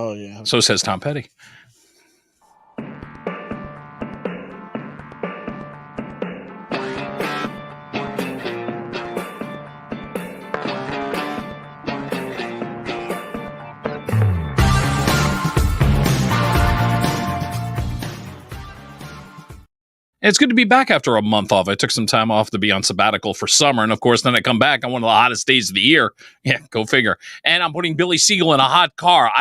Oh, yeah. So says Tom Petty. It's good to be back after a month off. I took some time off to be on sabbatical for summer. And of course, then I come back on one of the hottest days of the year. Yeah, go figure. And I'm putting Billy Siegel in a hot car.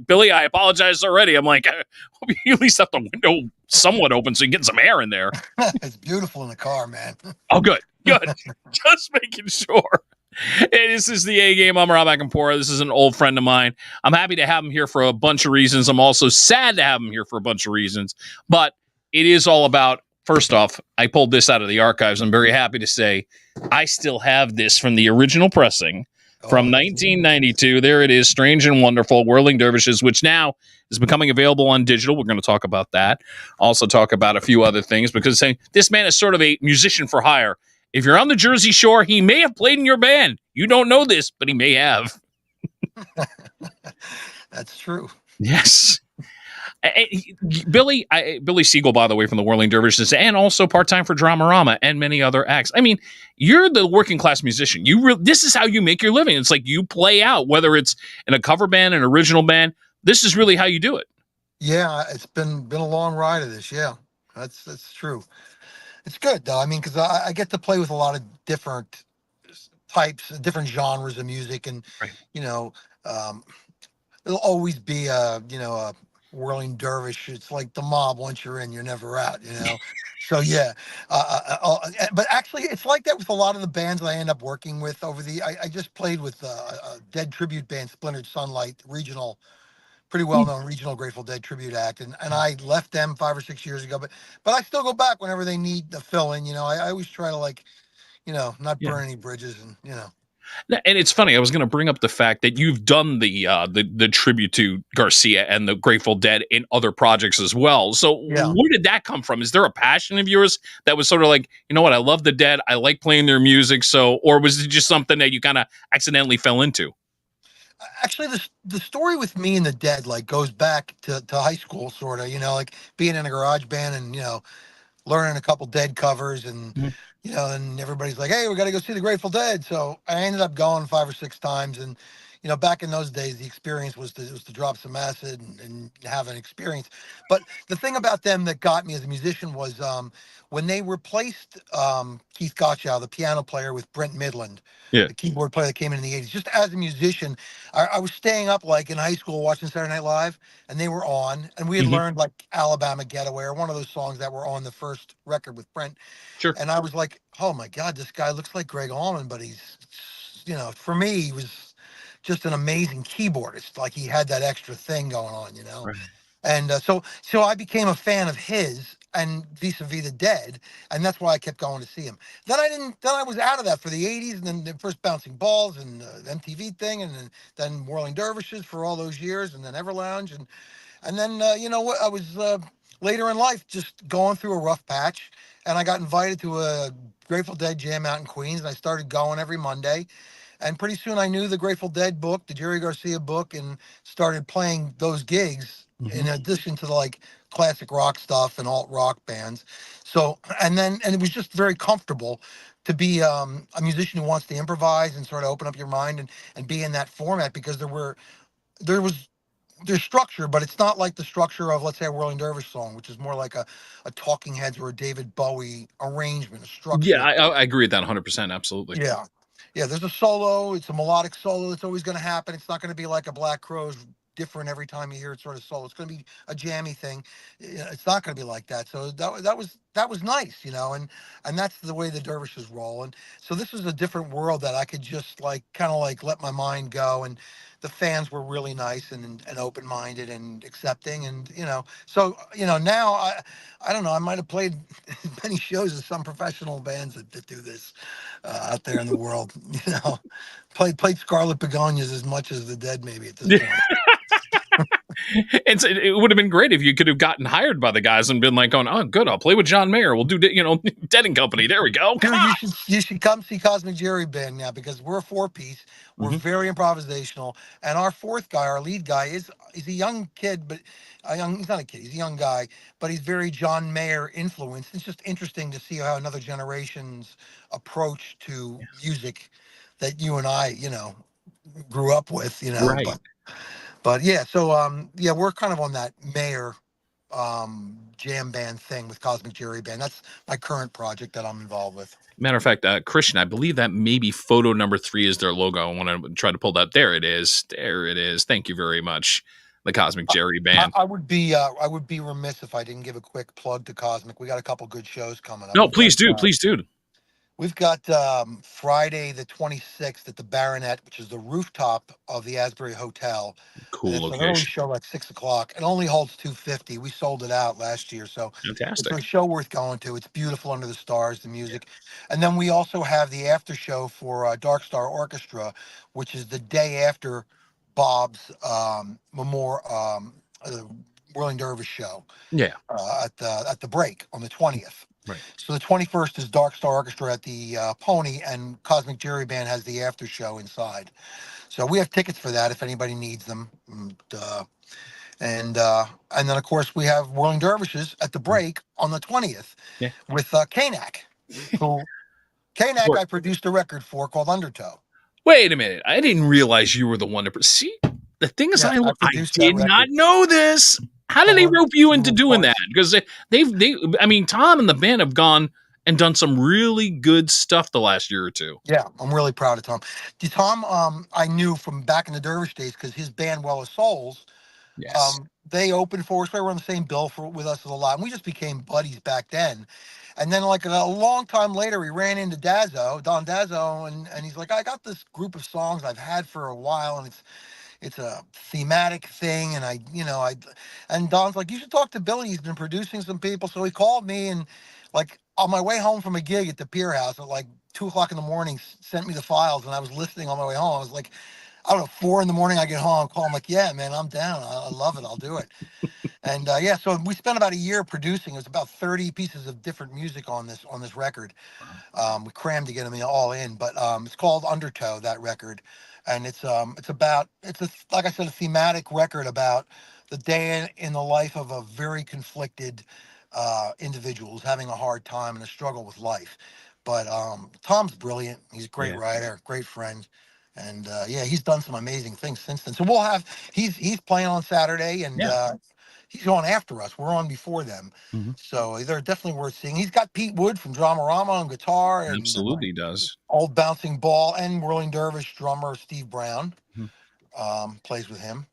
Billy, I apologize already. I'm like, I hope you at least have the window somewhat open so you can get some air in there. It's beautiful in the car, man. Oh, good. Just making sure. Hey, this is the A Game. I'm Rob Akampora. This is an old friend of mine. I'm happy to have him here for a bunch of reasons. I'm also sad to have him here for a bunch of reasons. But it is all about, first off, I pulled this out of the archives. I'm very happy to say I still have this from the original pressing from 1992. There it is, Strange and Wonderful, Whirling Dervishes, which now is becoming available on digital. We're going to talk about that. Also talk about a few other things because this man is sort of a musician for hire. If you're on the Jersey Shore, he may have played in your band. You don't know this, but he may have. That's true. Yes. Billy Siegel, by the way, from the Whirling Dervishes, and also part-time for Dramarama and many other acts. I mean, you're the working class musician. This is how you make your living. It's like you play out, whether it's in a cover band, an original band. This is really how you do it. Yeah, it's been a long ride of this. Yeah, that's true. It's good though. I mean, because I get to play with a lot of different types, different genres of music, and right. It'll always be a whirling dervish. It's like the mob. Once you're in, you're never out. So yeah. But actually, it's like that with a lot of the bands I end up working with over the. I just played with a Dead tribute band, Splintered Sunlight, regional. Pretty well-known regional Grateful Dead tribute act, and I left them 5 or 6 years ago, but I still go back whenever they need the fill-in. I always try to not burn any bridges, and And it's funny. I was going to bring up the fact that you've done the tribute to Garcia and the Grateful Dead in other projects as well. So where did that come from? Is there a passion of yours that was sort of like, you know what, I love the Dead, I like playing their music, or was it just something that you kind of accidentally fell into? Actually, the story with me and the Dead goes back to high school, sort of. Being in a garage band and learning a couple Dead covers, and and everybody's like, "Hey, we got to go see the Grateful Dead." So I ended up going 5 or 6 times, and back in those days, the experience was to drop some acid and have an experience. But the thing about them that got me as a musician was when they replaced Keith Gottschall, the piano player, with Brent Midland, the keyboard player that came in the 80s. Just as a musician, I was staying up in high school watching Saturday Night Live, and they were on, and we had learned Alabama Getaway, or one of those songs that were on the first record with Brent. Sure. And I was like, oh my God, this guy looks like Greg Allman, but he's, for me, he was just an amazing keyboardist. Like, he had that extra thing going on, Right. And so I became a fan of his and vis-a-vis the Dead, and that's why I kept going to see him. Then I was out of that for the 80s, and then the first Bouncing Balls and the MTV thing, and then Whirling Dervishes for all those years, and then Everlounge, and then I was later in life just going through a rough patch, and I got invited to a Grateful Dead jam out in Queens, and I started going every Monday. And pretty soon I knew the Grateful Dead book, the Jerry Garcia book, and started playing those gigs in addition to the classic rock stuff and alt rock bands. So, and it was just very comfortable to be a musician who wants to improvise and sort of open up your mind and be in that format, because there's structure, but it's not like the structure of, let's say, a Whirling Dervish song, which is more like a Talking Heads or a David Bowie arrangement, a structure. Yeah, I agree with that 100%. Absolutely. Yeah, there's a solo. It's a melodic solo that's always going to happen. It's not going to be like a Black Crowes, different every time you hear it sort of solo. It's going to be a jammy thing. It's not going to be like that. So that was nice, and that's the way the Dervishes roll. And so this was a different world that I could just kind of let my mind go. And the fans were really nice and open-minded and accepting. And so now I don't know, I might have played as many shows as some professional bands that do this out there in the world. Played Scarlet Begonias as much as the Dead maybe at this point. And so it would have been great if you could have gotten hired by the guys and been like, going, "Oh, good, I'll play with John Mayer. We'll do, Dead and Company. There we go. Come Dude, on." you should come see Cosmic Jerry Band now because we're a four piece. We're Mhm. very improvisational, and our fourth guy, our lead guy, he's a young kid, but he's not a kid. He's a young guy, but he's very John Mayer influenced. It's just interesting to see how another generation's approach to music that you and I, grew up with, Right. but yeah. So yeah, we're kind of on that Mayer jam band thing with Cosmic Jerry Band. That's my current project that I'm involved with. Matter of fact, Christian, I believe that maybe photo number 3 is their logo. I want to try to pull that. There it is. There it is. Thank you very much. The Cosmic Jerry Band. I would be remiss if I didn't give a quick plug to Cosmic. We got a couple good shows coming up. No, please do. Please do. We've got Friday the 26th at the Baronet, which is the rooftop of the Asbury Hotel, and Cool it's an early location. show at 6 o'clock. It only holds 250. We sold it out last year, so it's Fantastic. a show worth going to. It's beautiful under the stars, the music, and then we also have the after show for Dark Star Orchestra, which is the day after Bob's uh, Whirling Dervish show Yeah. at the break on the 20th. Right. So the 21st is Dark Star Orchestra at the Pony, and Cosmic Jerry Band has the after show inside. So we have tickets for that if anybody needs them. And then of course we have Whirling Dervishes at the break on the 20th Yeah. with Kanak, who I produced a record for called Undertow. Wait a minute. I didn't realize you were the one to see. The thing is, Yeah, I produced that did not record. know this. How did they rope you into doing that? Because I mean, Tom and the band have gone and done some really good stuff the last year or two. Yeah, I'm really proud of Tom. Tom, I knew from back in the Dervish days because his band, Well of Souls, Yes. they opened for us. They were on the same bill with us a lot, and we just became buddies back then. And then, like a long time later, we ran into Don Dazzo, and he's like, "I got this group of songs I've had for a while, and it's a thematic thing." And and Don's like, "You should talk to Billy. He's been producing some people." So he called me, and like on my way home from a gig at the Pier House at like 2 o'clock in the morning, sent me the files, and I was listening on my way home. I was like, I don't know, 4 in the morning. I get home, call him like, "Yeah, man, I'm down. I love it. I'll do it." And yeah, so we spent about a year producing. It was about 30 pieces of different music on this record. We crammed to get them all in, but it's called Undertow, that record, and it's like I said, a thematic record about the day in the life of a very conflicted individual who's having a hard time and a struggle with life. But Tom's brilliant. He's a great Yeah. writer, great friend. And yeah, he's done some amazing things since then. So he's playing on Saturday, and Yeah. he's on after us. We're on before them. Mhm. So they're definitely worth seeing. He's got Pete Wood from Dramarama on guitar, and Absolutely does. old bouncing ball, and Whirling Dervish drummer Steve Brown Mhm. plays with him.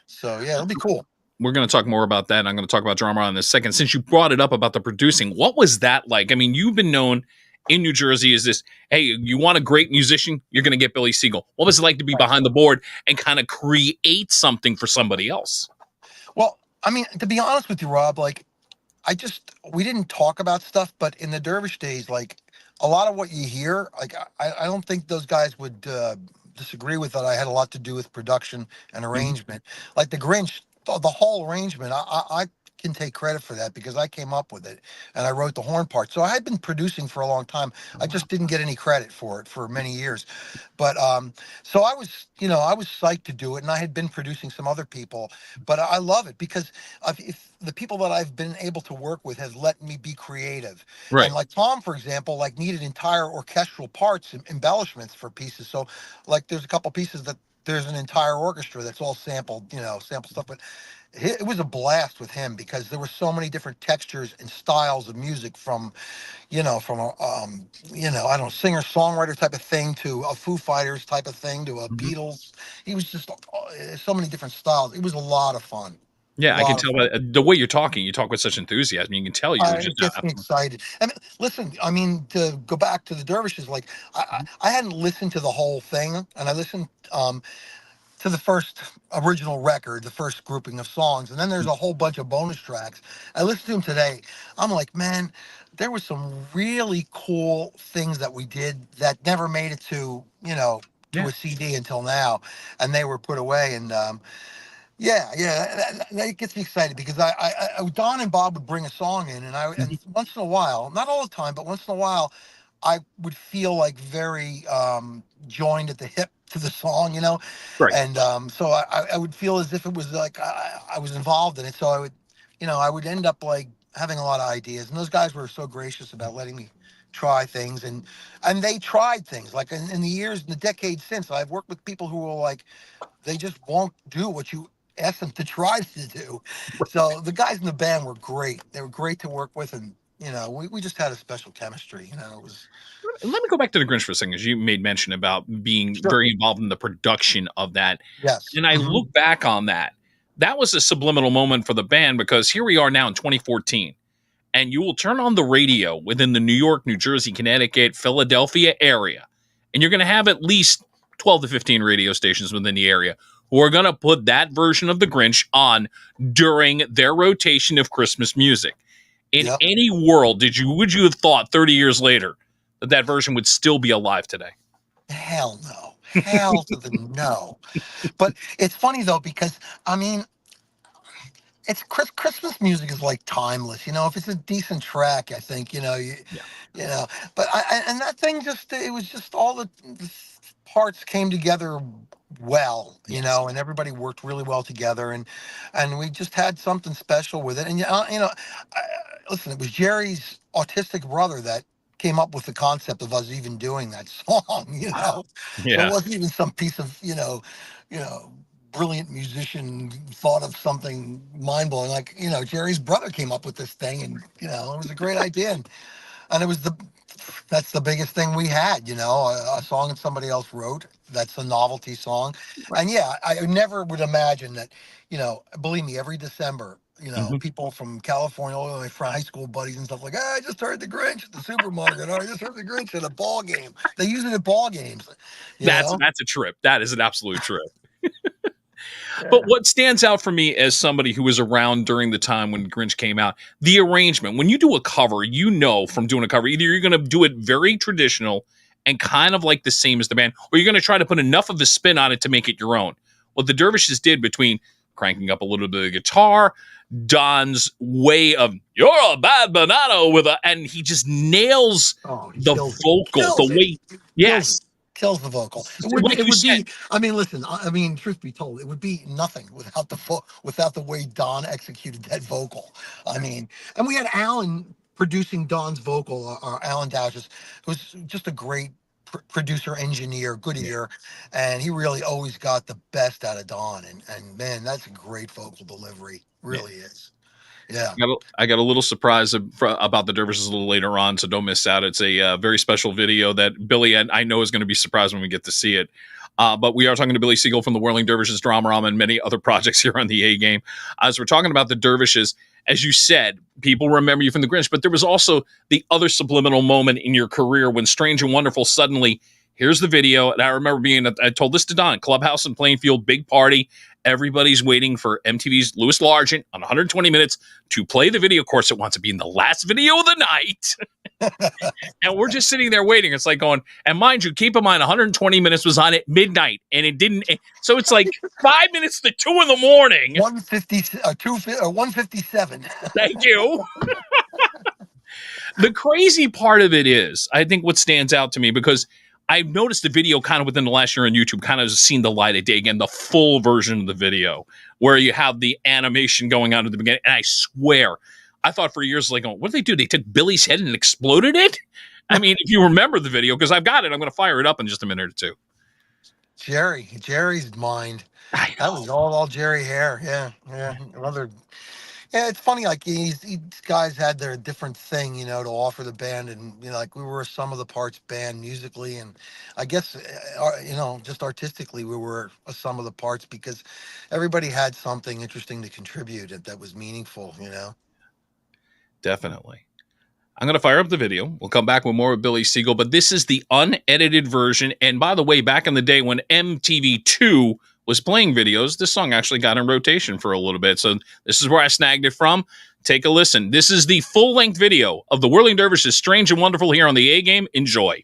So yeah, it'll be cool. We're going to talk more about that. And I'm going to talk about drama in a second. Since you brought it up about the producing, what was that like? I mean, you've been known in New Jersey as this, hey, you want a great musician, you're going to get Billy Siegel. What was it like to be behind the board and kind of create something for somebody else? Well, I mean, to be honest with you, Rob, like we didn't talk about stuff, but in the Dervish days, like a lot of what you hear, like I don't think those guys would disagree with that. I had a lot to do with production and Mhm. arrangement. Like the Grinch, the whole arrangement, I can take credit for that because I came up with it and I wrote the horn part. So I had been producing for a long time. Oh, I wow. just didn't get any credit for it for many years. But so I was psyched to do it, and I had been producing some other people, but I love it because if the people that I've been able to work with has let me be creative. Right. And like Tom, for example, like needed entire orchestral parts and embellishments for pieces. So like there's a couple pieces that there's an entire orchestra that's all sampled, sample stuff. But it was a blast with him because there were so many different textures and styles of music from a I don't know, singer songwriter type of thing to a Foo Fighters type of thing to a Mhm. Beatles. He was just so many different styles. It was a lot of fun. A Yeah, I can lot of tell fun. by the way you're talking. You talk with such enthusiasm. You can tell you're It just gets me excited. I mean, listen, I mean, to go back to the Dervishes, like I hadn't listened to the whole thing, and I listened to the first original record, the first grouping of songs, and then there's a whole bunch of bonus tracks. I listened to them today. I'm like, man, there were some really cool things that we did that never made it to yeah. a CD until now, and they were put away. And Yeah, yeah, that gets me excited because Don and Bob would bring a song in, and once in a while, not all the time, but once in a while, I would feel like very joined at the hip to the song, Right. and so I would feel as if it was like I was involved in it. So I would end up like having a lot of ideas, and those guys were so gracious about letting me try things, and they tried things like in the years, in the decades since. I've worked with people who were like they just won't do what you ask them to try to do. So the guys in the band were great. They were great to work with, and we just had a special chemistry. It was Let me go back to the Grinch for a second, as you made mention about being sure. very involved in the production of that. Yes. And I look back on that. That was a subliminal moment for the band because here we are now in 2014, and you will turn on the radio within the New York, New Jersey, Connecticut, Philadelphia area, and you're going to have at least 12 to 15 radio stations within the area who are going to put that version of the Grinch on during their rotation of Christmas music. In Yep. any world, would you have thought 30 years later that version would still be alive today? Hell no. Hell to the no. But it's funny though because I mean it's Christmas music is like timeless. If it's a decent track, I think Yeah. you know. But and that thing it was just all the parts came together well, Yes. and everybody worked really well together, and we just had something special with it. And I, listen, it was Jerry's autistic brother that came up with the concept of us even doing that song. Wow. So it Yeah. wasn't even some piece of you know brilliant musician thought of something mind blowing. Like, Jerry's brother came up with this thing, and it was a great idea, and it was that's the biggest thing we had. A song that somebody else wrote. That's a novelty song, Right. and yeah, I never would imagine that. Believe me, every December. Mhm. People from California, all my high school buddies and stuff like, I just heard the Grinch at the supermarket. Or I just heard the Grinch at a ball game. They use it at ball games. You know? That's a trip. That is an absolute trip. Yeah. But what stands out for me as somebody who was around during the time when Grinch came out, the arrangement. When you do a cover, from doing a cover, either you're going to do it very traditional and kind of like the same as the band, or you're going to try to put enough of a spin on it to make it your own. What the Dervishes did between cranking up a little bit of guitar, Don's way of "you're a bad banana" and he just nails Oh, he the kills it. vocal, the Kills it. way, Kills it. yes, Kills the vocal. It would like it you would said, be. I mean, listen. I mean, truth be told, it would be nothing without the way Don executed that vocal. I mean, and we had Alan producing Don's vocal, Alan Dowses, who's just a great producer, engineer, good yeah. ear, and he really always got the best out of Don. And man, that's a great vocal delivery. Yeah. Really is. Yeah. I got a little surprise about the Dervishes a little later on, so don't miss out. It's a very special video that Billy and I know is going to be surprised when we get to see it. But we are talking to Billy Siegel from the Whirling Dervishes, Dramarama, and many other projects here on the A Game. As we're talking about the Dervishes, as you said, people remember you from the Grinch, but there was also the other subliminal moment in your career when Strange and Wonderful suddenly, here's the video. And I remember I told this to Don, Clubhouse in Plainfield, big party. Everybody's waiting for MTV's Louis Largent on 120 Minutes to play the video. Of course, it wants to be in the last video of the night. And we're just sitting there waiting. It's like going, and mind you, keep in mind, 120 Minutes was on at midnight, and it didn't. So it's like 5 minutes to 2 in the morning. 150, 157. Thank you. The crazy part of it is, I think what stands out to me, because I've noticed the video kind of within the last year on YouTube kind of has seen the light of day again, the full version of the video where you have the animation going on at the beginning. And I swear, I thought for years, like, what did they do? They took Billy's head and exploded it? I mean, if you remember the video, because I've got it, I'm going to fire it up in just a minute or two. Jerry's mind. I That know. was all Jerry hair. Yeah, yeah. Yeah, it's funny. Like these guys had their different thing, to offer the band, and like we were a sum of the parts band musically, and I guess, just artistically, we were a sum of the parts because everybody had something interesting to contribute that was meaningful. Definitely. I'm going to fire up the video. We'll come back with more of Billy Siegel, but this is the unedited version. And by the way, back in the day when MTV2 was playing videos, this song actually got in rotation for a little bit. So this is where I snagged it from. Take a listen. This is the full-length video of the Whirling Dervishes, Strange and Wonderful, here on the A Game. Enjoy.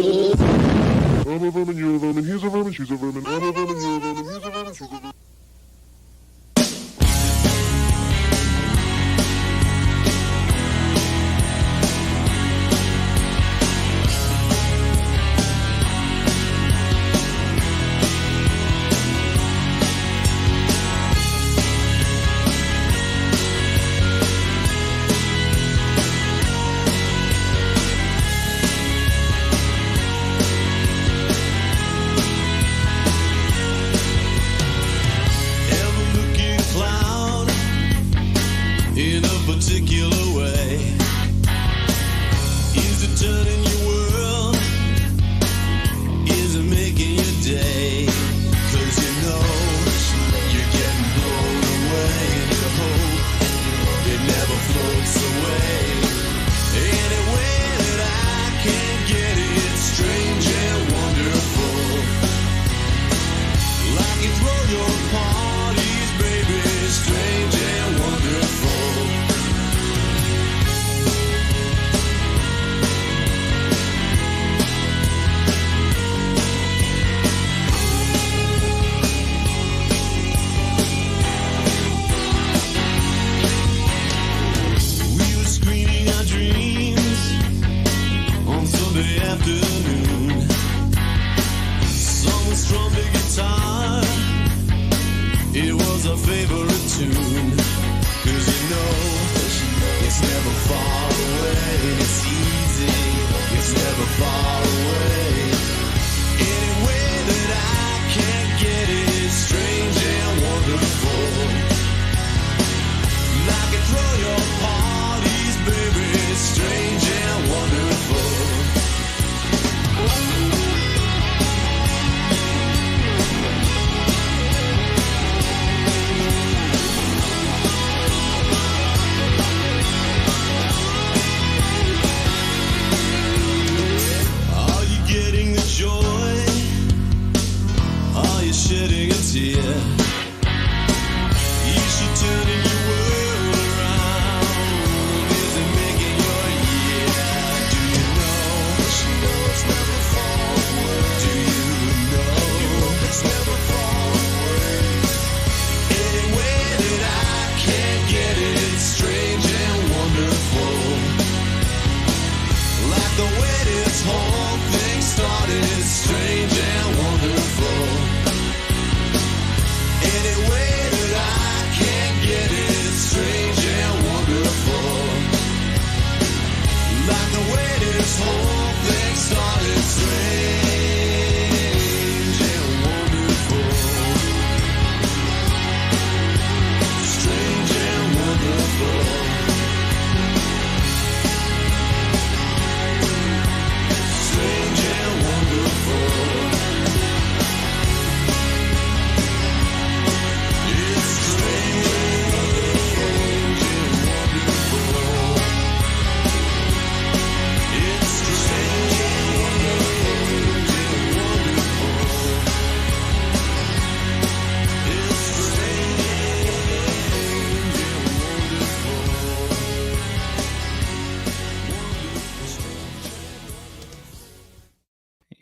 I'm a vermin, you're a vermin, he's a vermin, she's a vermin. I'm a vermin, you're a vermin, he's a vermin, she's a vermin.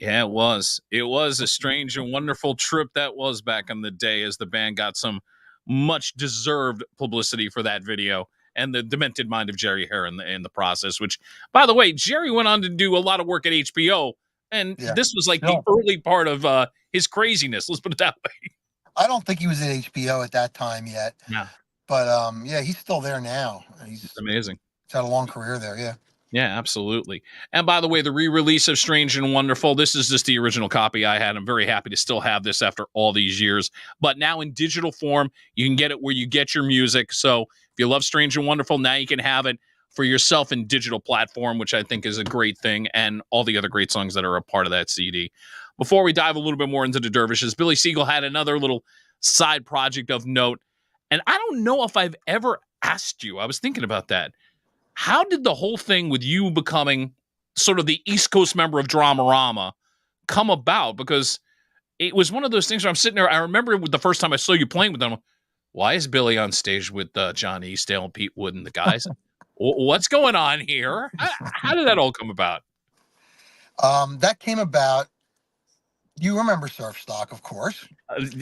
Yeah, it was. It was a strange and wonderful trip that was back in the day, as the band got some much deserved publicity for that video and the demented mind of Jerry Hare in the process, which, by the way, Jerry went on to do a lot of work at HBO, and this was like the early part of his craziness. Let's put it that way. I don't think he was at HBO at that time yet. Yeah. But yeah, he's still there now. He's amazing. He's had a long career there, yeah. Yeah, absolutely. And by the way, the re-release of Strange and Wonderful, this is just the original copy I had. I'm very happy to still have this after all these years. But now in digital form, you can get it where you get your music. So if you love Strange and Wonderful, now you can have it for yourself in digital platform, which I think is a great thing, and all the other great songs that are a part of that CD. Before we dive a little bit more into the Dervishes, Billy Siegel had another little side project of note. And I don't know if I've ever asked you. I was thinking about that. How did the whole thing with you becoming sort of the East Coast member of Dramarama come about? Because it was one of those things where I'm sitting there. I remember the first time I saw you playing with them. Why is Billy on stage with John Eastdale and Pete Wood and the guys? What's going on here? How did that all come about? That came about. You remember Surf Stock, of course.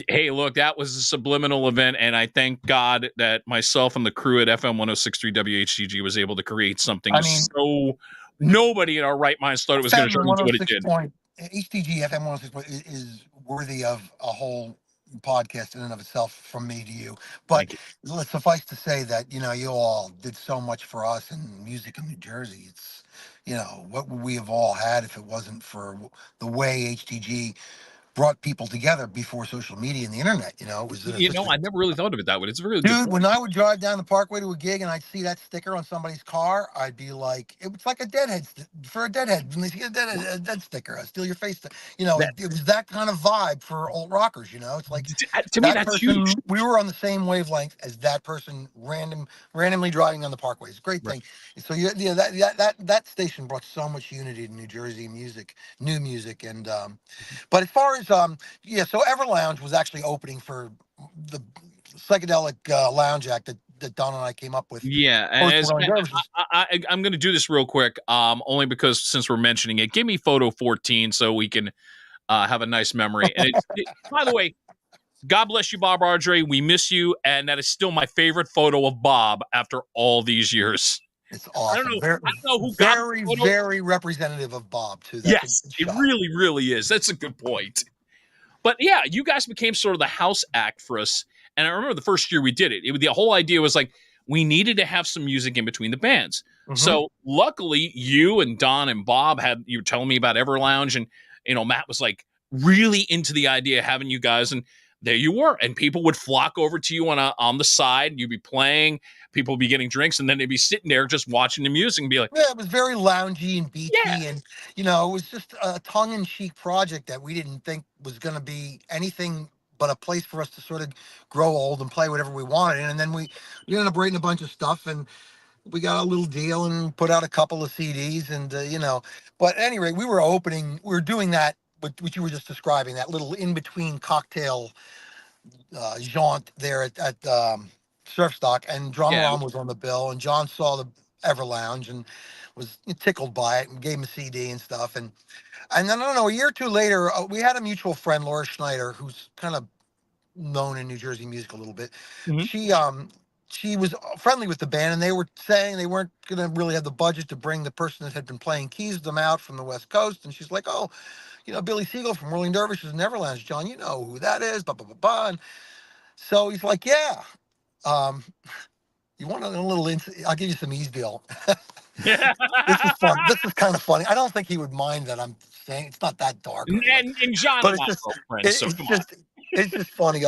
Hey, look, that was a subliminal event, and I thank God that myself and the crew at FM 106.3 WHCG was able to create something so nobody in our right minds thought it was going to turn into what it did. HTG FM 106 is worthy of a whole podcast in and of itself from me to you. But let's suffice to say that, you all did so much for us in music in New Jersey. It's, what would we have all had if it wasn't for the way HTG brought people together before social media and the internet. It was I never really thought of it that way. It's a really dude. Good point. When I would drive down the Parkway to a gig and I'd see that sticker on somebody's car, I'd be like, it was like a Deadhead for a Deadhead. When they see a Dead sticker, a Steal Your Face. It was that kind of vibe for old rockers. It's like to me that's huge. We were on the same wavelength as that person randomly driving on the Parkway. It's a great thing. So that station brought so much unity to New Jersey music, new music, and but as far as so Everlounge was actually opening for the psychedelic lounge act that Don and I came up with. Yeah, and I'm going to do this real quick, only because since we're mentioning it, give me photo 14 so we can have a nice memory. And by the way, God bless you, Bob Ardrey. We miss you, and that is still my favorite photo of Bob after all these years. It's awesome. I don't know who very representative of Bob too. Yes, it really, really is. That's a good point. But yeah, you guys became sort of the house act for us. And I remember the first year we did it. The whole idea was like, we needed to have some music in between the bands. Mm-hmm. So luckily you and Don and Bob you were telling me about Everlounge, and, Matt was like really into the idea of having you guys, and there you were. And people would flock over to you on the side. You'd be playing, people would be getting drinks, and then they'd be sitting there just watching the music and be like, yeah, it was very loungy and beachy. Yeah. And, it was just a tongue-in-cheek project that we didn't think was going to be anything but a place for us to sort of grow old and play whatever we wanted. And then we ended up writing a bunch of stuff, and we got a little deal and put out a couple of CDs, and, but at any rate, we were doing that, what you were just describing, that little in-between cocktail jaunt there at Surf Stock, and Dramarama was on the bill, and John saw the Everlounge and was tickled by it and gave him a CD and stuff. And then, I don't know, a year or two later, we had a mutual friend, Laura Schneider, who's kind of known in New Jersey music a little bit. Mm-hmm. She was friendly with the band, and they were saying they weren't going to really have the budget to bring the person that had been playing keys with them out from the West Coast. And she's like, oh, Billy Siegel from Whirling Dervishes and Everlounge, John, you know who that is, blah, blah, blah, blah. And so he's like, yeah. You want a little I'll give you some Easdale. This is fun. This is kind of funny. I don't think he would mind that I'm saying it's not that dark. And John, but it's just funny.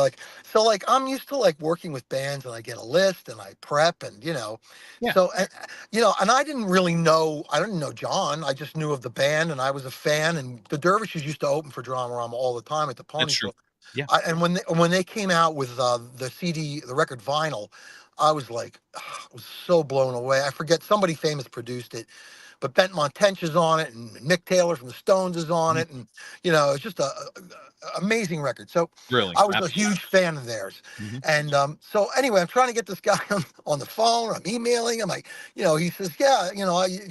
I'm used to working with bands, and I get a list and I prep, and so and I didn't really know. I didn't know John. I just knew of the band, and I was a fan. And the Dervishes used to open for Dramarama all the time at the Pony Show. Yeah. And when they came out with the CD, the record vinyl, I was so blown away. I forget, somebody famous produced it, but Bent Montench's on it, and Mick Taylor from the Stones is on it, and it's just a amazing record. So really, I was a huge fan of theirs. Mm-hmm. And so anyway, I'm trying to get this guy on the phone. I'm emailing him. He says, yeah,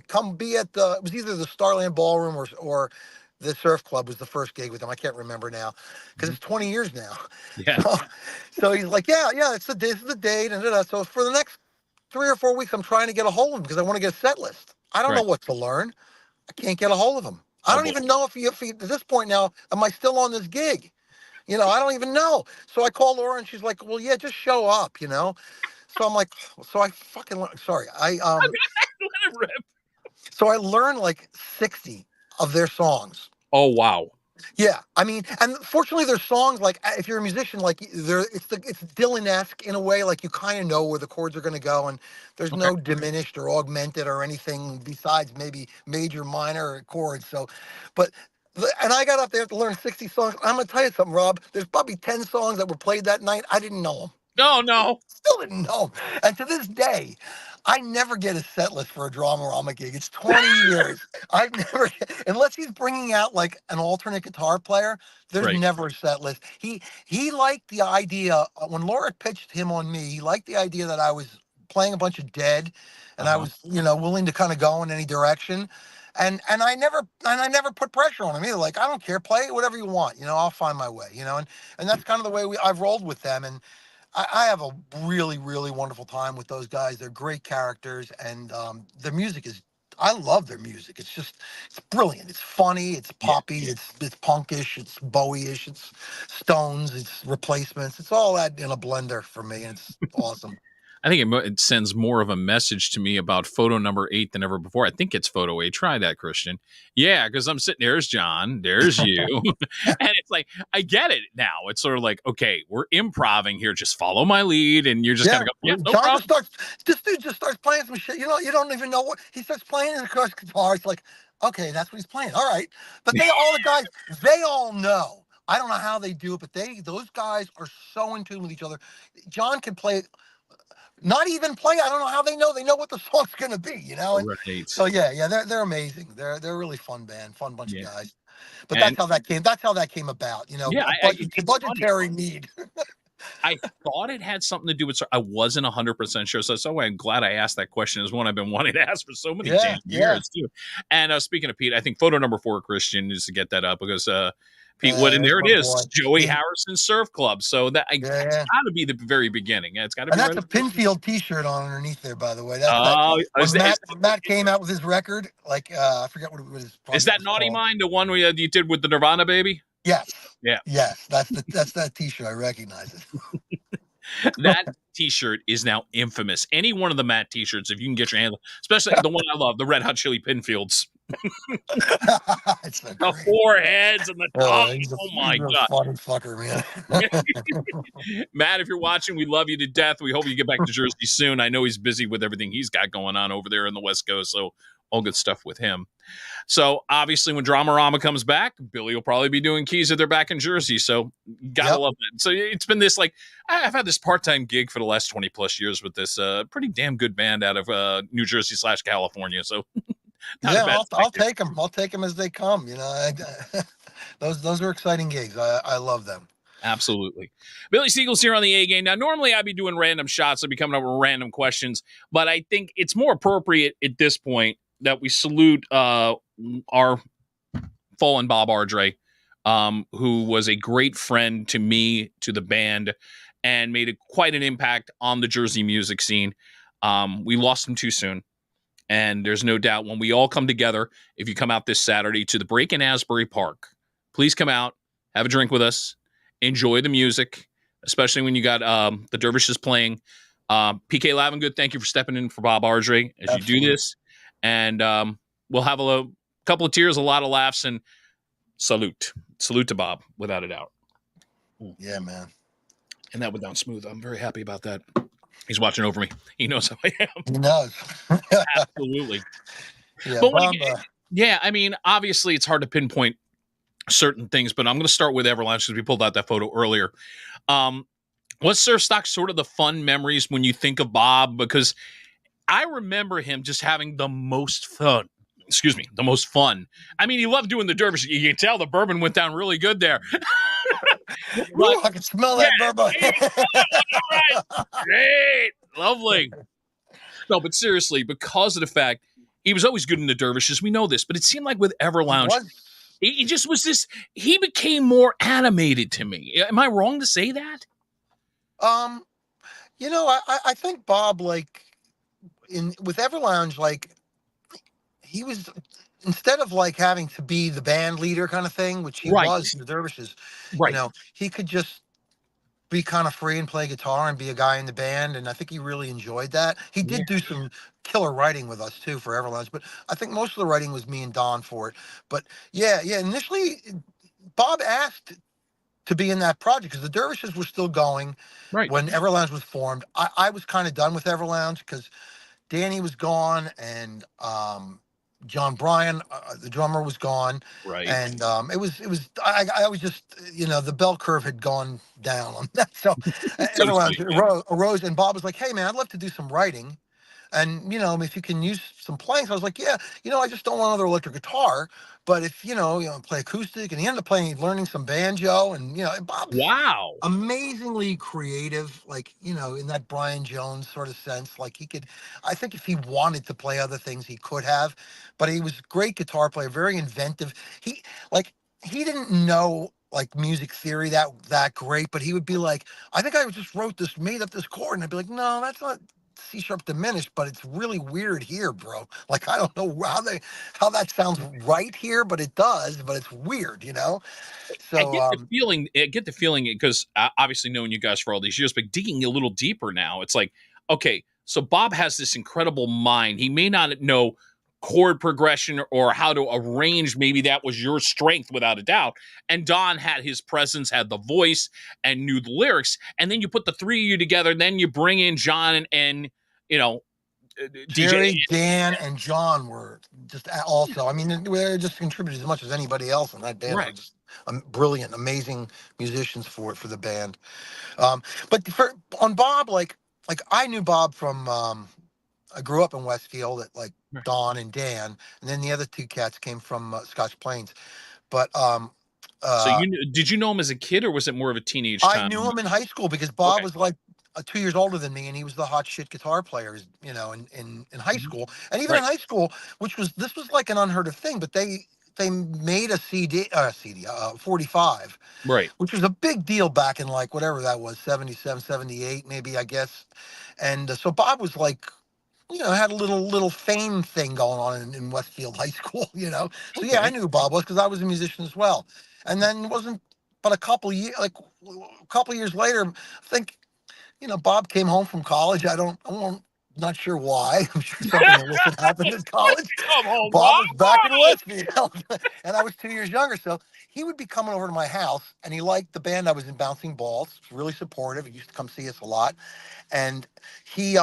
come be at it was either the Starland Ballroom or the Surf Club was the first gig with him. I can't remember now because it's 20 years now. Yeah. So he's like, yeah, this is the date. And so for the next 3 or 4 weeks, I'm trying to get a hold of him because I want to get a set list. I don't know what to learn. I can't get a hold of him. I don't even know if he, at this point now, am I still on this gig? I don't even know. So I call Laura, and she's like, well, yeah, just show up, So I'm like, so I fucking, sorry. Let it rip. So I learned 60 of their songs. Oh, wow. Yeah, I mean, and fortunately, there's songs if you're a musician, it's Dylan-esque in a way, you kind of know where the chords are going to go, and there's no diminished or augmented or anything besides maybe major, minor chords. So, but And I got up there to learn 60 songs. I'm gonna tell you something, Rob. There's probably 10 songs that were played that night. I didn't know them. Oh no. Still didn't know 'em. And to this day, I never get a set list for a Dramarama gig. It's 20 years. I've never, unless he's bringing out like an alternate guitar player, there's Right. never a set list. He liked the idea when Laura pitched him on me. He liked the idea that I was playing a bunch of Dead, and I Uh-huh. was willing to kind of go in any direction. And I never put pressure on him either. Like, I don't care, play whatever you want. I'll find my way. And that's kind of the way I've rolled with them. And I have a really, really wonderful time with those guys. They're great characters, and their music is. I love their music. It's brilliant. It's funny. It's poppy. It's punkish. It's Bowie-ish. It's Stones. It's Replacements. It's all that in a blender for me, and it's awesome. I think it sends more of a message to me about photo number 8 than ever before. I think it's photo 8. Try that, Christian. Yeah, because I'm sitting there's John, there's you, and it's like I get it now. It's sort of like, okay, we're improvising here. Just follow my lead, and you're just gonna go. Yeah, no John problem. this dude just starts playing some shit. You don't even know what he starts playing in the guitar. It's like, okay, that's what he's playing. All right, but all the guys, they all know. I don't know how they do it, but those guys are so in tune with each other. John can play. Not even play. I don't know how they know. They know what the song's gonna be, And Right. so yeah, they're amazing. They're a really fun band, fun bunch of guys. But And that's how that came. That's how that came about. yeah, it's Budgetary funny. need. I thought it had something to do with. I wasn't 100% sure, so I'm glad I asked that question. Is one I've been wanting to ask for so many damn years too. And speaking of Pete, I think photo number 4, Christian, is to get that up because Pete Wood, and there it is, boy. Joey Harrison Surf Club. So it's got to be the very beginning. It's got to be. And that's a Pinfield T-shirt on underneath there, by the way. When Matt came out with his record, like I forget what it was. Is that Naughty Mind, the one you did with the Nirvana baby? Yes. Yeah. Yes, that's that T-shirt. I recognize it. That T-shirt is now infamous. Any one of the Matt T-shirts, if you can get your hands, especially the one I love, the Red Hot Chili Pinfields. The 4 heads and the top. Oh my god! Funny fucker, man. Matt, if you're watching, we love you to death. We hope you get back to Jersey soon. I know he's busy with everything he's got going on over there in the West Coast, so all good stuff with him. So obviously, when Dramarama comes back, Billy will probably be doing keys if they're back in Jersey. So gotta love it. So it's been this I've had this part-time gig for the last 20 plus years with this pretty damn good band out of New Jersey / California. So. I'll take them. I'll take them as they come. Those are exciting gigs. I love them. Absolutely. Billy Siegel's here on the A Game. Now, normally I'd be doing random shots. I'd be coming up with random questions, but I think it's more appropriate at this point that we salute our fallen Bob Ardrey, who was a great friend to me, to the band, and made quite an impact on the Jersey music scene. We lost him too soon. And there's no doubt when we all come together, if you come out this Saturday to the break in Asbury Park, please come out, have a drink with us, enjoy the music, especially when you got the Dervishes playing. PK Lavengood, thank you for stepping in for Bob Ardrey as you do this. And we'll have a couple of tears, a lot of laughs, and salute. Salute to Bob, without a doubt. Yeah, man. And that went down smooth. I'm very happy about that. He's watching over me. He knows how I am. He knows. Absolutely. Yeah, but Bob, I mean, obviously it's hard to pinpoint certain things, but I'm going to start with Everlounge because we pulled out that photo earlier. What's Surf Stock sort of the fun memories when you think of Bob? Because I remember him just having the most fun. Excuse me, the most fun. I mean, he loved doing the dervish. You can tell the bourbon went down really good there. Ooh, I can smell that bourbon. All right. Great. Lovely. No, but seriously, because of the fact he was always good in the dervishes, we know this, but it seemed like with Everlounge, he just was this, he became more animated to me. Am I wrong to say that? I think Bob, with Everlounge, he was, instead of having to be the band leader kind of thing, which he was in the Dervishes, he could just be kind of free and play guitar and be a guy in the band. And I think he really enjoyed that. He did do some killer writing with us too for Everlounge, but I think most of the writing was me and Don for it. But initially Bob asked to be in that project because the Dervishes were still going when Everlounge was formed. I was kind of done with Everlounge because Danny was gone, and John Bryan, the drummer, was gone, Right. and I was just, the bell curve had gone down on that. So So to everyone speak. arose, and Bob was like, "Hey man, I'd love to do some writing. And, if you can use some playing." I was like, "Yeah, I just don't want another electric guitar. But if, play acoustic." And he ended up learning some banjo. And, and Bob's Wow. amazingly creative, like, in that Brian Jones sort of sense. Like I think if he wanted to play other things, he could have, but he was a great guitar player, very inventive. He didn't know like music theory that great, but he would be like, "I think I just made up this chord." And I'd be like, "No, that's not C sharp diminished, but it's really weird here, bro. Like, I don't know how that sounds right here, but it does, but it's weird, I So, get the feeling. I get the feeling because obviously knowing you guys for all these years, but digging a little deeper now, it's like, okay, so Bob has this incredible mind. He may not know chord progression or how to arrange. Maybe that was your strength, without a doubt. And Don had his presence, had the voice, and knew the lyrics. And then you put the three of you together. And then you bring in John and you know, DJ. Jerry, Dan, and John were just also. I mean, they just contributed as much as anybody else in that band. They Right. were just brilliant, amazing musicians for the band. But on Bob, like I knew Bob from. I grew up in Westfield at like Right. Don and Dan, and then the other two cats came from Scotch Plains. But So did you know him as a kid, or was it more of a teenage I time? knew him in high school because Bob Okay. was like 2 years older than me, and he was the hot shit guitar player, in high Mhm. school. And even in Right. high school, this was like an unheard of thing, but they made a 45, Right. which was a big deal back in like whatever that was, 77, 78, maybe, I guess. And so Bob was like, had a little fame thing going on in Westfield High School. So yeah, I Okay. knew who Bob was because I was a musician as well. And then it wasn't but a couple years later, I think, Bob came home from college. I'm not sure why. I'm sure something illicit happened in When college. you come home, Bob Bob? was back in Westfield, and I was 2 years younger. So he would be coming over to my house, and he liked the band I was in, Bouncing Balls. Really supportive. He used to come see us a lot, and he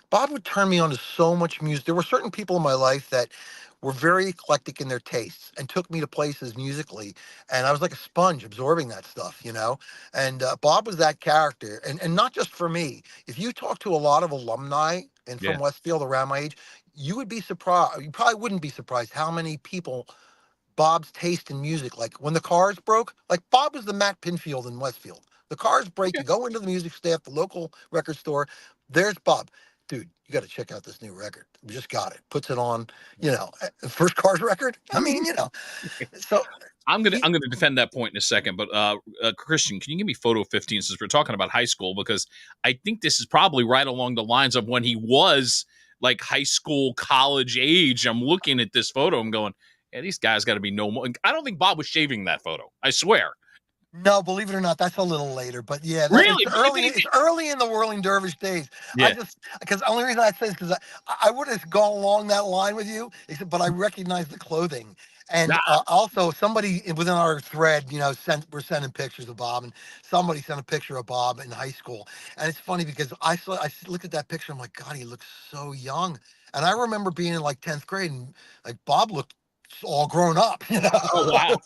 Bob would turn me on to so much music. There were certain people in my life that were very eclectic in their tastes and took me to places musically. And I was like a sponge absorbing that stuff. And Bob was that character. And not just for me. If you talk to a lot of alumni and Yeah. from Westfield around my age, you would be surprised. You probably wouldn't be surprised how many people Bob's taste in music. Like when the Cars broke, like Bob was the Matt Pinfield in Westfield. The Cars break, Okay. you go into the music staff, the local record store, there's Bob. Dude, you got to check out this new record. We just got it. Puts it on, first Cars record. I mean, so he, I'm gonna defend that point in a second, but Christian, can you give me photo 15 since we're talking about high school? Because I think this is probably right along the lines of when he was like high school, college age. I'm looking at this photo. I'm going, yeah, these guys got to be no more. I don't think Bob was shaving that photo. I swear. No, believe it or not, that's a little later. But yeah, Really? it's early. It's early in the Whirling Dervish days. I Yeah. just because the only reason I say is because I would have gone along that line with you, but I recognize the clothing. And Nah, also, somebody within our thread, we're sending pictures of Bob, and somebody sent a picture of Bob in high school. And it's funny because I looked at that picture. I'm like, God, he looks so young. And I remember being in like 10th grade, and like Bob looked all grown up. oh wow.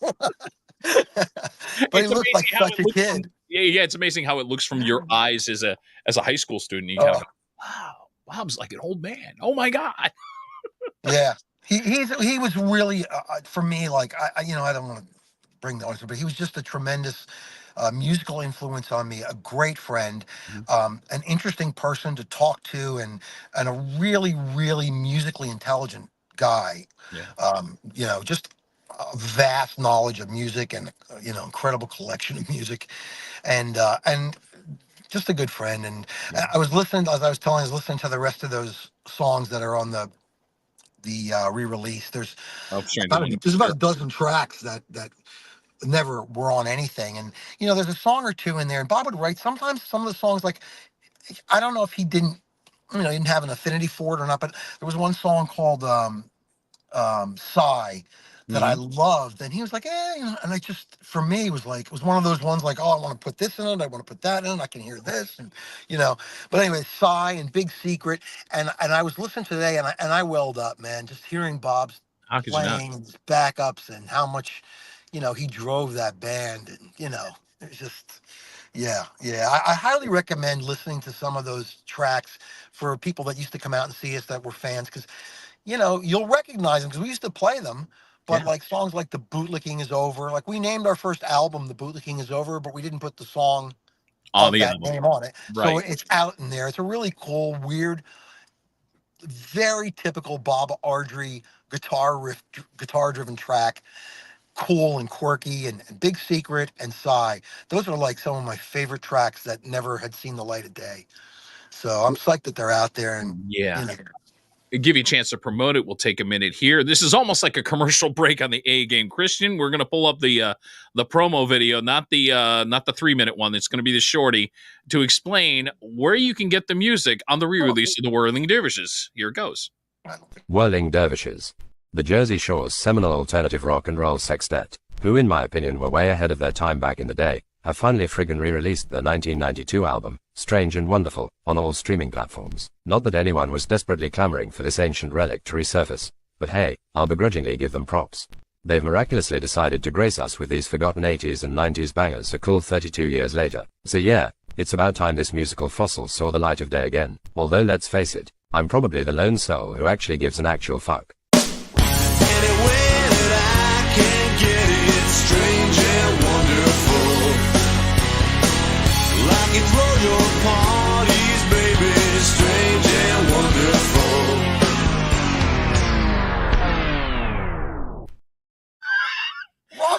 But he It's looked like amazing how such it a looks from kid. yeah. It's amazing how it looks from your eyes as a high school student. You kind of Oh, go, wow, Bob's like an old man. Oh my god. yeah. He was really for me, like I don't want to bring the audience, but he was just a tremendous musical influence on me, a great friend, Mhm. an interesting person to talk to, and a really musically intelligent guy. Yeah. Just a vast knowledge of music, and incredible collection of music, and just a good friend. And Yeah. I was listening, as I was telling, I was listening to the rest of those songs that are on the re-release. I'm trying to look There's about here. a dozen tracks that never were on anything, and there's a song or two in there. And Bob would write sometimes some of the songs, like, I don't know if he didn't have an affinity for it or not, but there was one song called "Sigh," that I loved. And he was like, and I just, for me, it was one of those ones like, oh, I want to put this in it. I want to put that in it. I can hear this. And, but anyway, Psy and Big Secret. And I was listening today and I welled up, man, just hearing Bob's How could you not? playing his backups and how much, he drove that band. And, it was just, yeah. I highly recommend listening to some of those tracks for people that used to come out and see us that were fans. Cause you'll recognize them because we used to play them. But Yeah. like songs like The Bootlicking Is Over, like we named our first album The Bootlicking Is Over, but we didn't put the song On of the that album. name on it. So Right. it's out in there. It's a really cool, weird, very typical Bob Ardrey guitar driven track. Cool and quirky and Big Secret and Psy. Those are like some of my favorite tracks that never had seen the light of day. So I'm psyched that they're out there and Yeah. Give you a chance to promote it. We'll take a minute here. This is almost like a commercial break on the A game. Christian, we're gonna pull up the promo video, not the 3-minute one. It's gonna be the shorty to explain where you can get the music on the re-release of the Whirling Dervishes. Here it goes. Whirling Dervishes. The Jersey Shore's seminal alternative rock and roll sextet, who in my opinion were way ahead of their time back in the day, have finally friggin' re-released their 1992 album, Strange and Wonderful, on all streaming platforms. Not that anyone was desperately clamoring for this ancient relic to resurface, but hey, I'll begrudgingly give them props. They've miraculously decided to grace us with these forgotten 80s and 90s bangers a cool 32 years later. So yeah, it's about time this musical fossil saw the light of day again. Although let's face it, I'm probably the lone soul who actually gives an actual fuck. Strange and wonderful, like it's royal parties, baby. Strange and wonderful.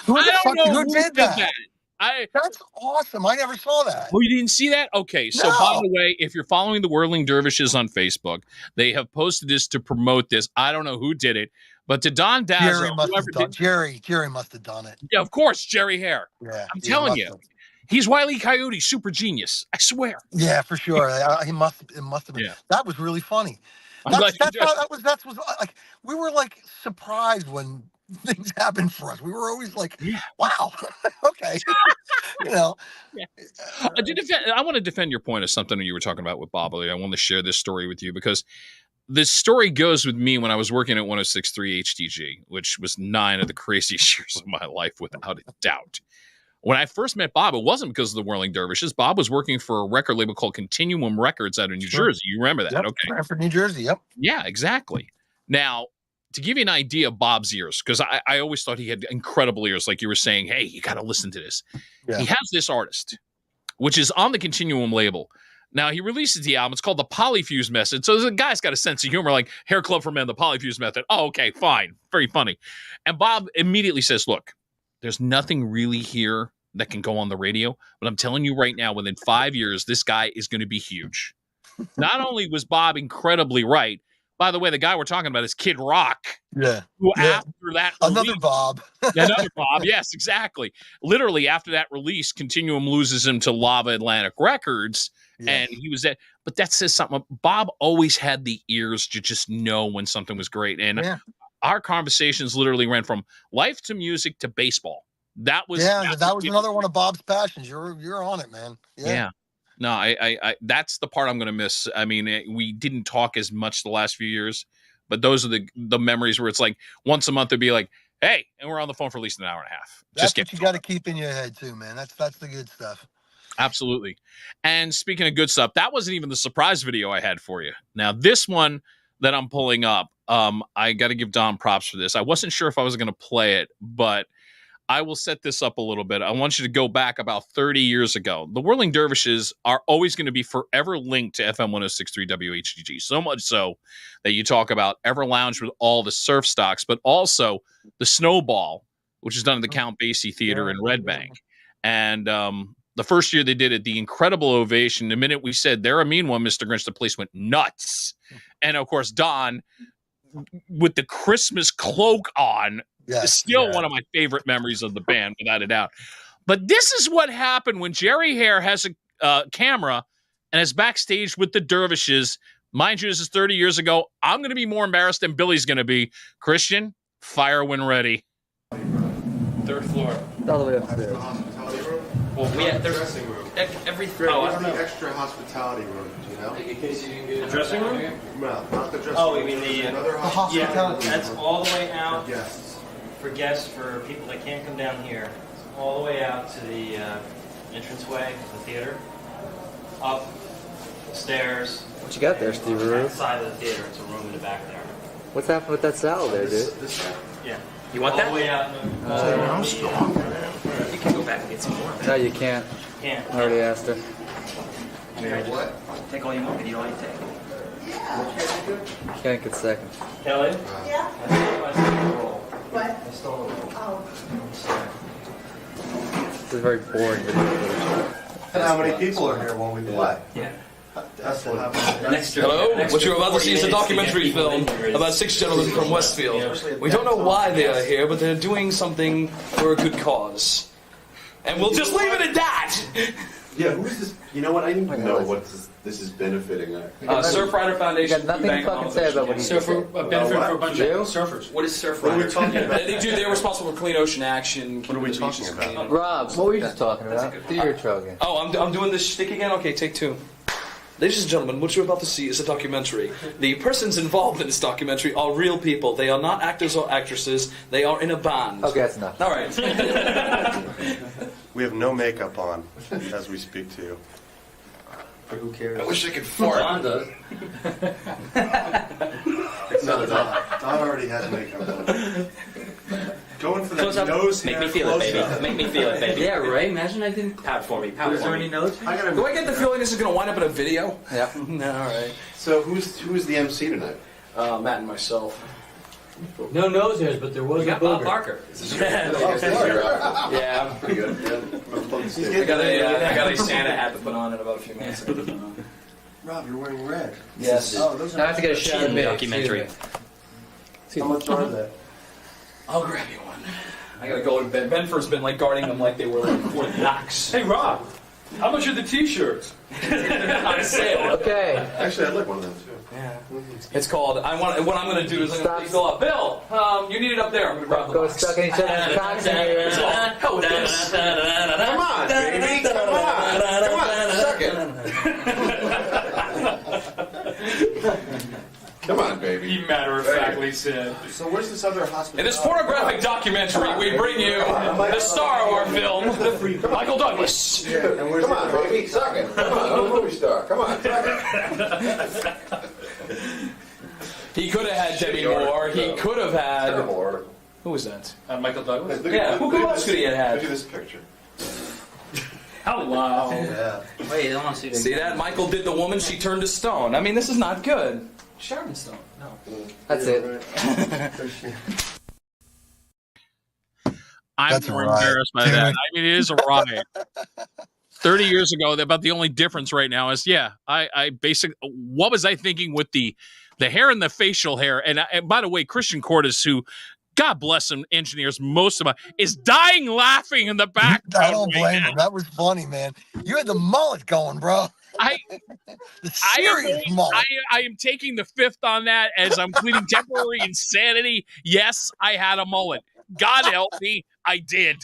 Who the I fuck don't know who who did that? That's awesome. I never saw that. Oh, you didn't see that? Okay, so No. by the way, if you're following the Whirling Dervishes on Facebook, they have posted this to promote this. I don't know who did it, but to Don Dazzle, Jerry must have done it. yeah, of course, Jerry Hare. Yeah, I'm telling you, he's Wile E. Coyote, super genius. I swear. Yeah, for sure. It must have been. Yeah. That was really funny. I'm glad you did. That was like we were like surprised when things happened for us. We were always like, wow, okay, Yeah. I want to defend your point of something you were talking about with Bob. I want to share this story with you because this story goes with me when I was working at 106.3 HDG, which was 9 of the craziest years of my life, without a doubt. When I first met Bob, it wasn't because of the Whirling Dervishes. Bob was working for a record label called Continuum Records out of New Jersey. You remember that? Yep, Okay. Branford, New Jersey. Yep. Yeah, exactly. Now, to give you an idea of Bob's ears, because I always thought he had incredible ears, like you were saying, hey, you got to listen to this. Yeah. He has this artist, which is on the Continuum label. Now, he releases the album. It's called The Polyfuse Method. So the guy's got a sense of humor, like Hair Club for Men, The Polyfuse Method. Oh, okay, fine. Very funny. And Bob immediately says, look, there's nothing really here that can go on the radio. But I'm telling you right now, within 5 years, this guy is going to be huge. Not only was Bob incredibly right, by the way, the guy we're talking about is Kid Rock. Yeah. Who after that Another release, Bob. another Bob, yes, exactly. Literally after that release, Continuum loses him to Lava Atlantic Records. Yes. And he was at, but that says something. Bob always had the ears to just know when something was great. And our conversations literally ran from life to music to baseball. That was another one of Bob's passions. You're on it, man. Yeah. No, I that's the part I'm going to miss. I mean, we didn't talk as much the last few years, but those are the memories where it's like once a month it'd be like, hey, and we're on the phone for at least an hour and a half. That's what you got to keep in your head too, man. That's the good stuff. Absolutely. And speaking of good stuff, that wasn't even the surprise video I had for you. Now, this one that I'm pulling up, I got to give Don props for this. I wasn't sure if I was going to play it, but I will set this up a little bit. I want you to go back about 30 years ago. The Whirling Dervishes are always going to be forever linked to FM 106.3 WHGG, so much so that you talk about Everlounge with all the surf stocks, but also the Snowball, which is done at the Count Basie Theater in Red Bank. And the first year they did it, the incredible ovation. The minute we said, they're a mean one, Mr. Grinch, the place went nuts. And, of course, Don, with the Christmas cloak on, still one of my favorite memories of the band, without a doubt. But this is what happened when Jerry Hare has a camera and is backstage with the Dervishes. Mind you, this is 30 years ago. I'm going to be more embarrassed than Billy's going to be. Christian, fire when ready. third floor. All the way upstairs. Hospitality room? Well, we have Dressing room. every. What's the extra hospitality room? Do you know? In case you didn't get dressing room. No, not the dressing Oh, room. you mean the Another The hospitality yeah? That's all the way out Yes. for guests, for people that can't come down here. All the way out to the entranceway of the theater. Up stairs. What you got there, Steve? That side of the theater. It's a room in the back there. What's happening with that salad there, dude? Yeah. You want All that? the way out. I'm strong, man. You can go back and get some more. No, you can't. Can't. I already asked her. What? Take all you want. Eat all you take. Can't get second. Kelly? Yeah? I stole a roll. What? I stole a roll. Oh. I'm sorry. This is a very boring video. And how many people are here when we play? Yeah. That's what Hello, what you're about to see is a documentary film about 6 gentlemen from Westfield. We don't know why they are here, but they're doing something for a good cause. And we'll just leave it at that! Yeah, who's this? You know what? I need to know what this is benefiting. Surf Rider You Foundation. got nothing to fucking say about what he So for said. a benefit for a bunch You? of surfers. What is Surf What are we Rider? talking about? They're responsible for clean ocean action. What are we keeping the beaches talking about? clean. Rob, what were you just talking about? Do your intro again. Oh, I'm doing this shtick again? Okay, take 2. Ladies and gentlemen, what you're about to see is a documentary. The persons involved in this documentary are real people. They are not actors or actresses. They are in a band. Okay, that's enough. All right. We have no makeup on as we speak to you. Who cares? I wish I could fart. Don does. No, Don already has makeup on. Going for that Close up. nose Make hair me feel it, close baby. up. Make me feel it, baby. Yeah, right? Imagine I didn't. Pout for me. Pout Is for there me. any notes? I gotta. Do I get the feeling this is going to wind up in a video? Yeah. No, all right. So who's the MC tonight? Matt and myself. No nose hairs, but there was a got Bob booger. Barker. Yeah, I'm pretty good. I got a Santa hat to put on in about a few minutes. Rob, you're wearing red. Yes. Oh, those Now I have to get a shot of me. Documentary. How much are they? I'll grab you one. I gotta go to bed. Benford's been like guarding them like they were like Fort Knox. Hey Rob, how much are the T-shirts? On sale. Okay. Actually, I'd like one of them too. Yeah. It's called. What I'm gonna do is I'm gonna pick Bill up. Bill, you need it up there. I'm gonna grab the Go box. stuck in each other's cocks in here. Hell with this. Come on, baby. Come on. Come on. Suck it. Come on, baby. He matter-of-factly said. So where's this other hospital? In this pornographic documentary, we bring you the star of our film, Michael Douglas. Come on, baby. Suck it. Come on. I'm a movie star. Come on. He could have had Demi Moore. He could have had. Terrible article. Who was that? Michael Douglas. Yeah, who else could he have had? Look at this picture. Hello. Yeah. Wait, I don't want to see See that? Michael did the woman, she turned to stone. I mean, this is not good. Sharon Stone. No. That's it. I'm That's a more riot. embarrassed by that. I mean, it is a riot. 30 years ago, about the only difference right now is, I basically, what was I thinking with the hair and the facial hair? And by the way, Christian Cordes, who, God bless him, engineers most of my, is dying laughing in the back. I don't blame him. That was funny, man. You had the mullet going, bro. The serious mullet. I am taking the fifth on that as I'm pleading temporary insanity. Yes, I had a mullet. God help me, I did.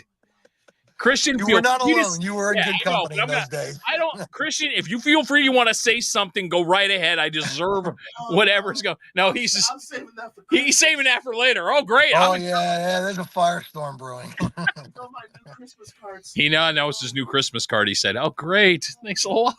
Christian, You were not free to- alone. You were in Yeah, good I know, company but in I'm those days. I don't, Christian, if you feel free, you want to say something, go right ahead. I deserve whatever's going. No, he's just, I'm saving that for he's saving that for later. Oh, great. Oh, yeah. There's a firestorm brewing. my new Christmas cards. He now knows his new Christmas card. He said, "Oh, great. Thanks a lot."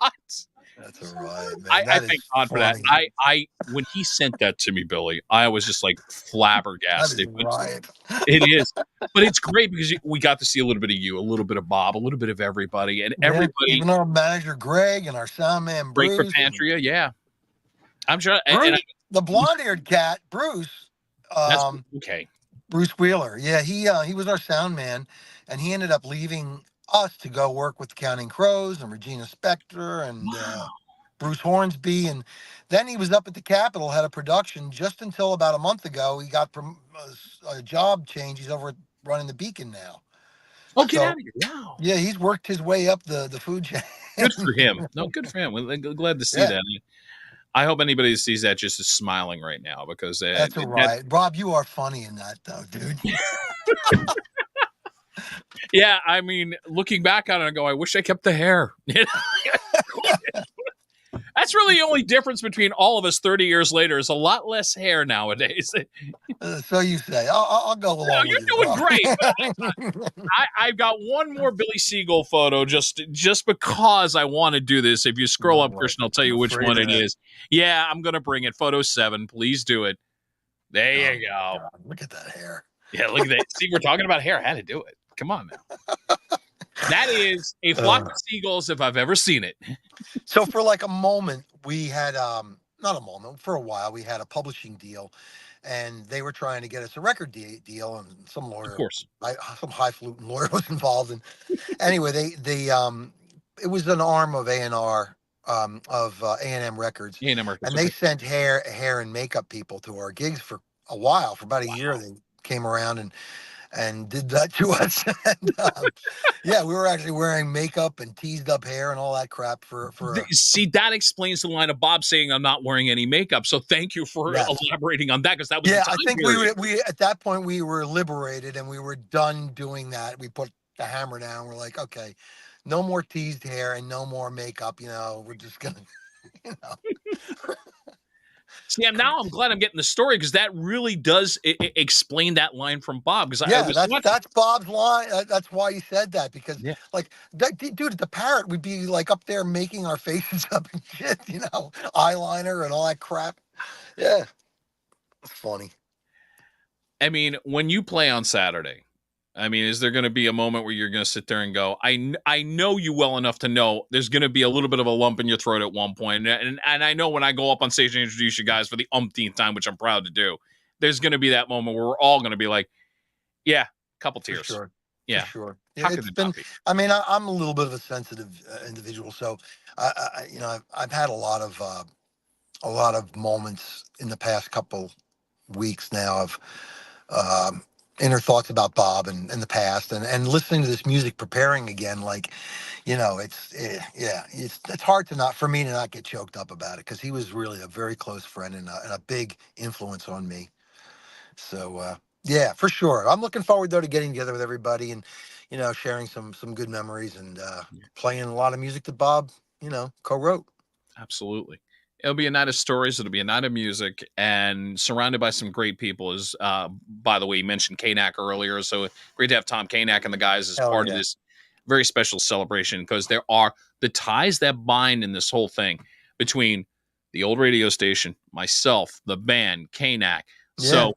That's all right, man. I That thank is God for that. funny. I when he sent that to me, Billy, I was just like That is flabbergasted. right. It is, but it's great because we got to see a little bit of you, a little bit of Bob, a little bit of everybody, and everybody. Even our manager Greg and our sound man Break Bruce. for Pantria, yeah. I'm sure. Bruce, the blonde-haired cat, Bruce. That's okay. Bruce Wheeler. Yeah, he was our sound man, and he ended up leaving us to go work with Counting Crows and Regina Spektor and Bruce Hornsby, and then he was up at the Capitol, head of production, just until about a month ago. He got a job change. He's over at running the Beacon now. Oh, get So- out of here! Wow, Yeah, he's worked his way up the food chain. good for him. No, good for him. We're glad to see Yeah. that. I hope anybody who sees that just is smiling right now because That's all right. Rob, you are funny in that, though, dude. Yeah, I mean, looking back on it, I go, I wish I kept the hair. That's really the only difference between all of us 30 years later is a lot less hair nowadays. So you say. I'll go along You're with you. doing Rob. great. I've got one more Billy Siegel photo just because I want to do this. If you scroll up, Christian, I'll tell you which one it is. Yeah, I'm going to bring it. Photo 7. Please do it. There you go. God, look at that hair. Yeah, look at that. See, we're talking about hair. I had to do it. Come on now. That is a flock of seagulls if I've ever seen it. So for like a moment, we had not a moment, for a while we had a publishing deal, and they were trying to get us a record deal, and some lawyer, Of course. some highfalutin lawyer was involved. And anyway, they it was an arm of A&R, of A&M Records, A&M and they sent hair and makeup people to our gigs for a while. For about a year, they came around and did that to us. And, yeah, we were actually wearing makeup and teased up hair and all that crap for See, that explains the line of Bob saying I'm not wearing any makeup. So thank you for elaborating on that, because that was I think we at that point we were liberated and we were done doing that. We put the hammer down. We're like, okay, no more teased hair and no more makeup. We're just gonna, See, now I'm glad I'm getting the story, because that really does explain that line from Bob. Because that's Bob's line. That's why he said that, because like that dude at the Parrot would be like up there making our faces up and shit, eyeliner and all that crap. Yeah, it's funny. I mean, when you play on Saturday, I mean, is there going to be a moment where you're going to sit there and go, I know you well enough to know there's going to be a little bit of a lump in your throat at one point. And I know when I go up on stage and introduce you guys for the umpteenth time, which I'm proud to do, there's going to be that moment where we're all going to be like, yeah, a couple tears. For sure. Yeah. For sure. How It's could it been, not be? I mean, I'm a little bit of a sensitive individual. So, I've had a lot of moments in the past couple weeks now of, inner thoughts about Bob and the past, and listening to this music, preparing again, like, it's hard for me to not get choked up about it, because he was really a very close friend and a big influence on me. So yeah, for sure. I'm looking forward though to getting together with everybody and sharing some good memories and playing a lot of music that Bob co-wrote. Absolutely. It'll be a night of stories. It'll be a night of music, and surrounded by some great people. As by the way, you mentioned Kanak earlier, so great to have Tom Kanak and the guys as part of this very special celebration, because there are the ties that bind in this whole thing between the old radio station, myself, the band, Kanak. So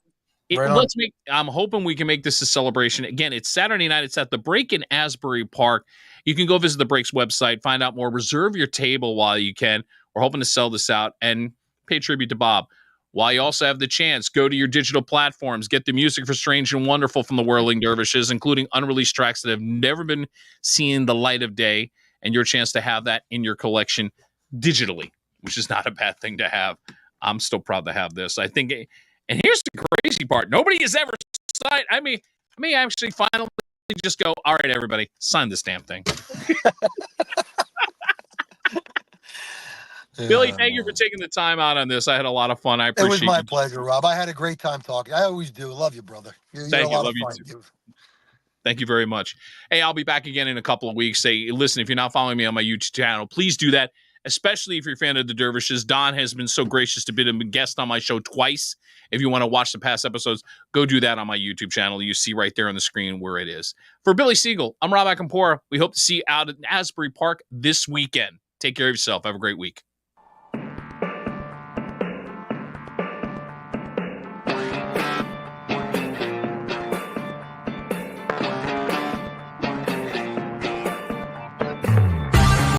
I'm hoping we can make this a celebration. Again, it's Saturday night. It's at the Break in Asbury Park. You can go visit the Break's website, find out more, reserve your table while you can. We're hoping to sell this out and pay tribute to Bob. While you also have the chance, go to your digital platforms, get the music for Strange and Wonderful from the Whirling Dervishes, including unreleased tracks that have never been seen the light of day, and your chance to have that in your collection digitally, which is not a bad thing to have. I'm still proud to have this. I think, and here's the crazy part. Nobody has ever signed. I may actually finally just go, all right, everybody, sign this damn thing. Billy, thank you for taking the time out on this. I had a lot of fun. I appreciate it. It was my pleasure, Rob. I had a great time talking. I always do. Love you, brother. Thank you. Love you too. Thank you very much. Hey, I'll be back again in a couple of weeks. Hey, listen, if you're not following me on my YouTube channel, please do that, especially if you're a fan of the Dervishes. Don has been so gracious to be a guest on my show twice. If you want to watch the past episodes, go do that on my YouTube channel. You see right there on the screen where it is. For Billy Siegel, I'm Rob Akampora. We hope to see you out at Asbury Park this weekend. Take care of yourself. Have a great week.